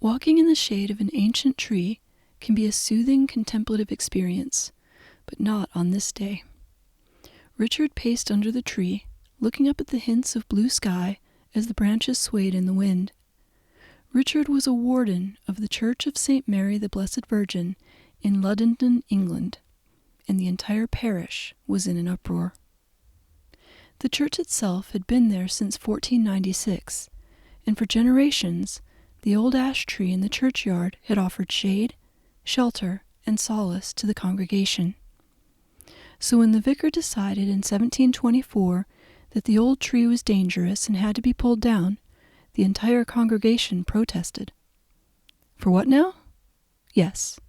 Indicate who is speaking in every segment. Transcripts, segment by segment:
Speaker 1: Walking in the shade of an ancient tree can be a soothing contemplative experience, but not on this day. Richard paced under the tree, looking up at the hints of blue sky as the branches swayed in the wind. Richard was a warden of the Church of St. Mary the Blessed Virgin in Ludington, England, and the entire parish was in an uproar. The church itself had been there since 1496, and for generations the old ash tree in the churchyard had offered shade, shelter, and solace to the congregation. So when the vicar decided in 1724 that the old tree was dangerous and had to be pulled down, the entire congregation protested. For what now? Yes,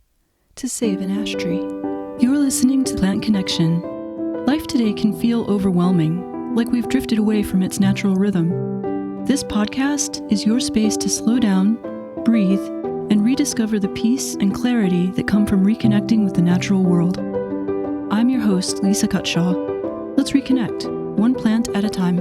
Speaker 1: to save an ash tree. You are listening to Plant Connection. Life today can feel overwhelming, like we've drifted away from its natural rhythm. This podcast is your space to slow down, breathe, and rediscover the peace and clarity that come from reconnecting with the natural world. I'm your host, Lisa Cutshaw. Let's reconnect, one plant at a time.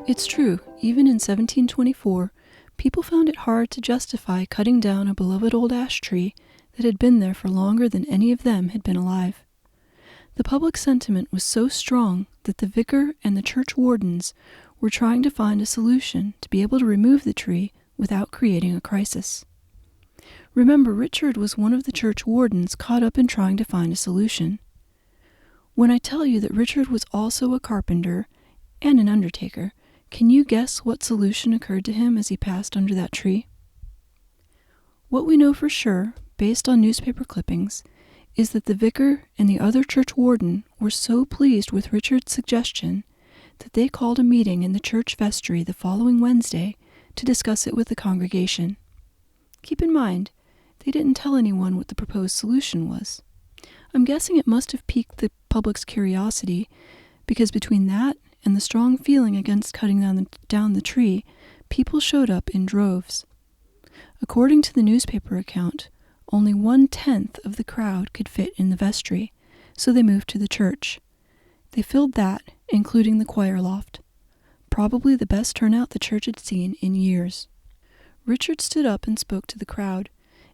Speaker 1: It's true, even in 1724, people found it hard to justify cutting down a beloved old ash tree that had been there for longer than any of them had been alive. The public sentiment was so strong that the vicar and the church wardens were trying to find a solution to be able to remove the tree without creating a crisis. Remember, Richard was one of the church wardens caught up in trying to find a solution. When I tell you that Richard was also a carpenter and an undertaker, can you guess what solution occurred to him as he passed under that tree? What we know for sure, based on newspaper clippings, is that the vicar and the other church warden were so pleased with Richard's suggestion that they called a meeting in the church vestry the following Wednesday to discuss it with the congregation. Keep in mind, they didn't tell anyone what the proposed solution was. I'm guessing it must have piqued the public's curiosity, because between that and the strong feeling against cutting down the tree, people showed up in droves. According to the newspaper account, only 1/10 of the crowd could fit in the vestry, so they moved to the church. They filled that, including the choir loft. Probably the best turnout the church had seen in years. Richard stood up and spoke to the crowd,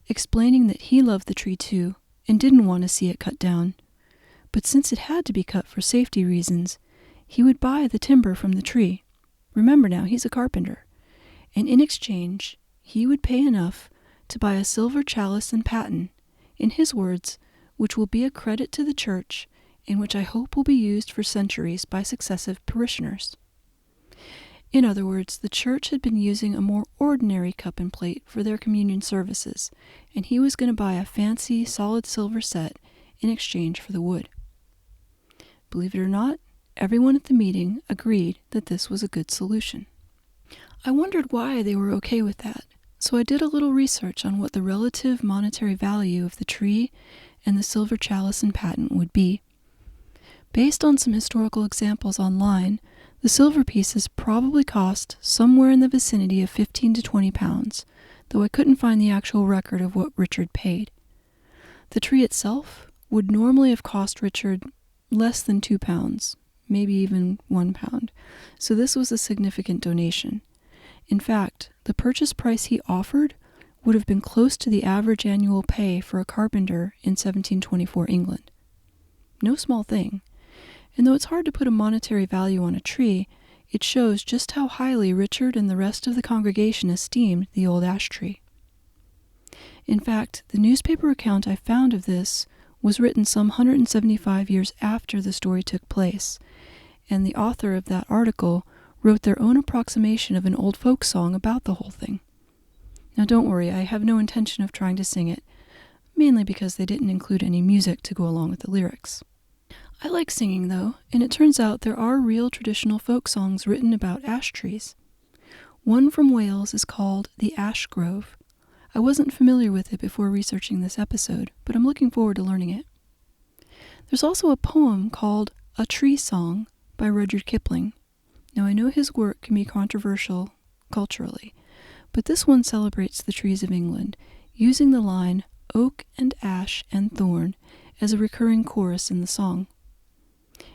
Speaker 1: explaining that he loved the tree too, and didn't want to see it cut down. But since it had to be cut for safety reasons, he would buy the timber from the tree. Remember now, he's a carpenter. And in exchange, he would pay enough to buy a silver chalice and paten, in his words, which will be a credit to the church and which I hope will be used for centuries by successive parishioners. In other words, the church had been using a more ordinary cup and plate for their communion services, and he was going to buy a fancy, solid silver set in exchange for the wood. Believe it or not, everyone at the meeting agreed that this was a good solution. I wondered why they were okay with that. So I did a little research on what the relative monetary value of the tree and the silver chalice and paten would be. Based on some historical examples online, the silver pieces probably cost somewhere in the vicinity of 15 to 20 pounds, though I couldn't find the actual record of what Richard paid. The tree itself would normally have cost Richard less than 2 pounds, maybe even 1 pound, so this was a significant donation. In fact, the purchase price he offered would have been close to the average annual pay for a carpenter in 1724 England. No small thing, and though it's hard to put a monetary value on a tree, it shows just how highly Richard and the rest of the congregation esteemed the old ash tree. In fact, the newspaper account I found of this was written some 175 years after the story took place, and the author of that article wrote their own approximation of an old folk song about the whole thing. Now don't worry, I have no intention of trying to sing it, mainly because they didn't include any music to go along with the lyrics. I like singing though, and it turns out there are real traditional folk songs written about ash trees. One from Wales is called The Ash Grove. I wasn't familiar with it before researching this episode, but I'm looking forward to learning it. There's also a poem called A Tree Song by Rudyard Kipling. Now, I know his work can be controversial culturally, but this one celebrates the trees of England, using the line oak and ash and thorn as a recurring chorus in the song.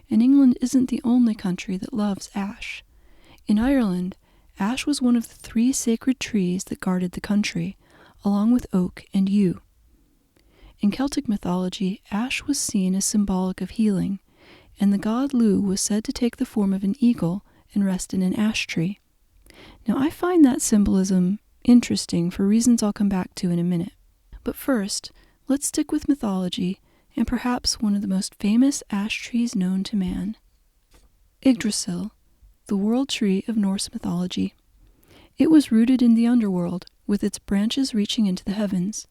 Speaker 1: And England isn't the only country that loves ash. In Ireland, ash was one of the 3 sacred trees that guarded the country, along with oak and yew. In Celtic mythology, ash was seen as symbolic of healing, and the god Lugh was said to take the form of an eagle and rest in an ash tree. Now, I find that symbolism interesting for reasons I'll come back to in a minute. But first, let's stick with mythology and perhaps one of the most famous ash trees known to man. Yggdrasil, the world tree of Norse mythology. It was rooted in the underworld, with its branches reaching into the heavens.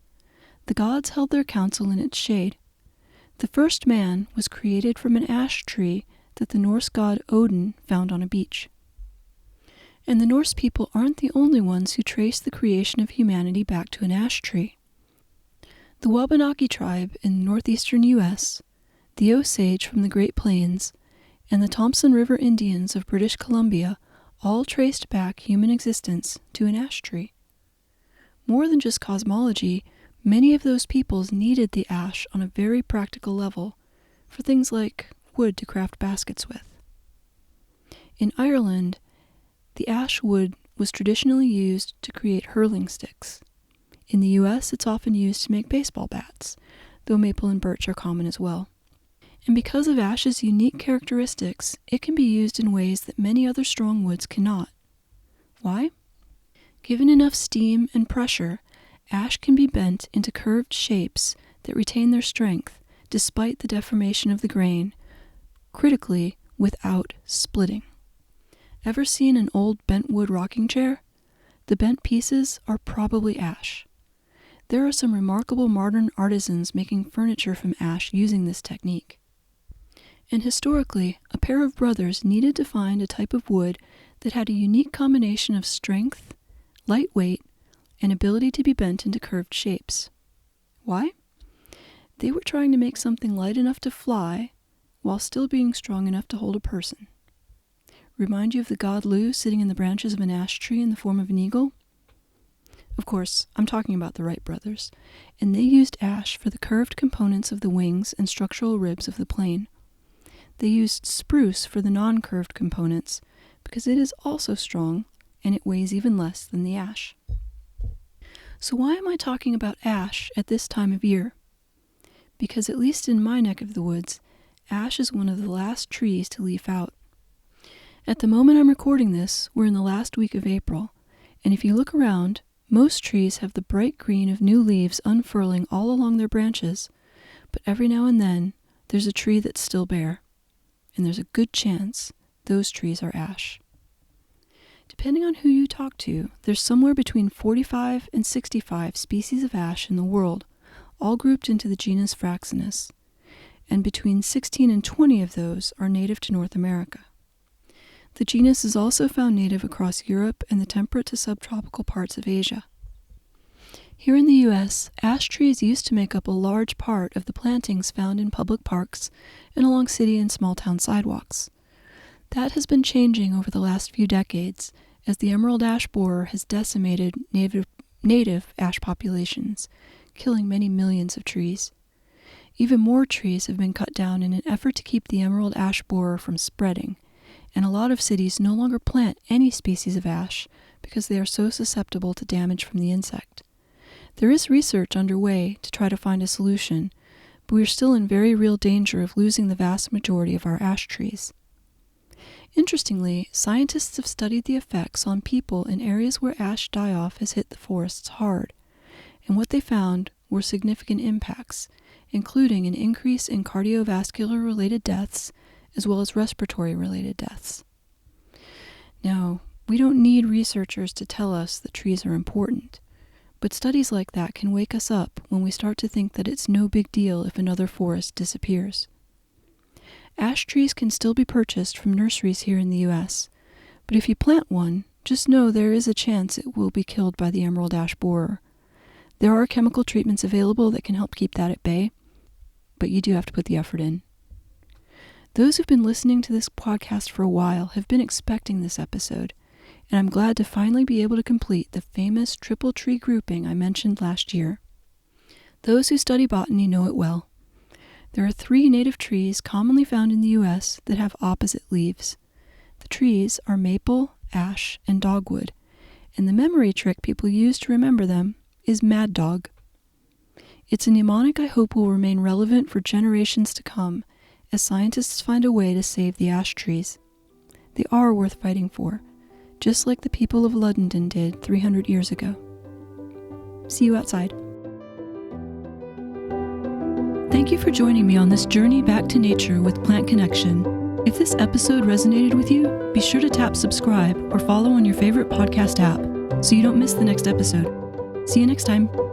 Speaker 1: The gods held their council in its shade. The first man was created from an ash tree that the Norse god Odin found on a beach. And the Norse people aren't the only ones who trace the creation of humanity back to an ash tree. The Wabanaki tribe in northeastern U.S., the Osage from the Great Plains, and the Thompson River Indians of British Columbia all traced back human existence to an ash tree. More than just cosmology, many of those peoples needed the ash on a very practical level for things like wood to craft baskets with. In Ireland, the ash wood was traditionally used to create hurling sticks. In the U.S., it's often used to make baseball bats, though maple and birch are common as well. And because of ash's unique characteristics, it can be used in ways that many other strong woods cannot. Why? Given enough steam and pressure, ash can be bent into curved shapes that retain their strength despite the deformation of the grain, critically, without splitting. Ever seen an old bent wood rocking chair? The bent pieces are probably ash. There are some remarkable modern artisans making furniture from ash using this technique. And historically, a pair of brothers needed to find a type of wood that had a unique combination of strength, lightweight, and ability to be bent into curved shapes. Why? They were trying to make something light enough to fly while still being strong enough to hold a person. Remind you of the god Lugh sitting in the branches of an ash tree in the form of an eagle? Of course, I'm talking about the Wright brothers, and they used ash for the curved components of the wings and structural ribs of the plane. They used spruce for the non-curved components, because it is also strong, and it weighs even less than the ash. So why am I talking about ash at this time of year? Because at least in my neck of the woods, ash is one of the last trees to leaf out. At the moment I'm recording this, we're in the last week of April, and if you look around, most trees have the bright green of new leaves unfurling all along their branches, but every now and then there's a tree that's still bare, and there's a good chance those trees are ash. Depending on who you talk to, there's somewhere between 45 and 65 species of ash in the world, all grouped into the genus Fraxinus, and between 16 and 20 of those are native to North America. The genus is also found native across Europe and the temperate to subtropical parts of Asia. Here in the U.S., ash trees used to make up a large part of the plantings found in public parks and along city and small-town sidewalks. That has been changing over the last few decades as the emerald ash borer has decimated native ash populations, killing many millions of trees. Even more trees have been cut down in an effort to keep the emerald ash borer from spreading, and a lot of cities no longer plant any species of ash because they are so susceptible to damage from the insect. There is research underway to try to find a solution, but we are still in very real danger of losing the vast majority of our ash trees. Interestingly, scientists have studied the effects on people in areas where ash die-off has hit the forests hard, and what they found were significant impacts, including an increase in cardiovascular-related deaths as well as respiratory-related deaths. Now, we don't need researchers to tell us that trees are important, but studies like that can wake us up when we start to think that it's no big deal if another forest disappears. Ash trees can still be purchased from nurseries here in the U.S., but if you plant one, just know there is a chance it will be killed by the emerald ash borer. There are chemical treatments available that can help keep that at bay, but you do have to put the effort in. Those who've been listening to this podcast for a while have been expecting this episode, and I'm glad to finally be able to complete the famous triple tree grouping I mentioned last year. Those who study botany know it well. There are 3 native trees commonly found in the U.S. that have opposite leaves. The trees are maple ash, and dogwood, and the memory trick people use to remember them is Mad Dog. It's a mnemonic I hope will remain relevant for generations to come as scientists find a way to save the ash trees. They are worth fighting for, just like the people of London did 300 years ago. See you outside. Thank you for joining me on this journey back to nature with Plant Connection. If this episode resonated with you, be sure to tap subscribe or follow on your favorite podcast app so you don't miss the next episode. See you next time.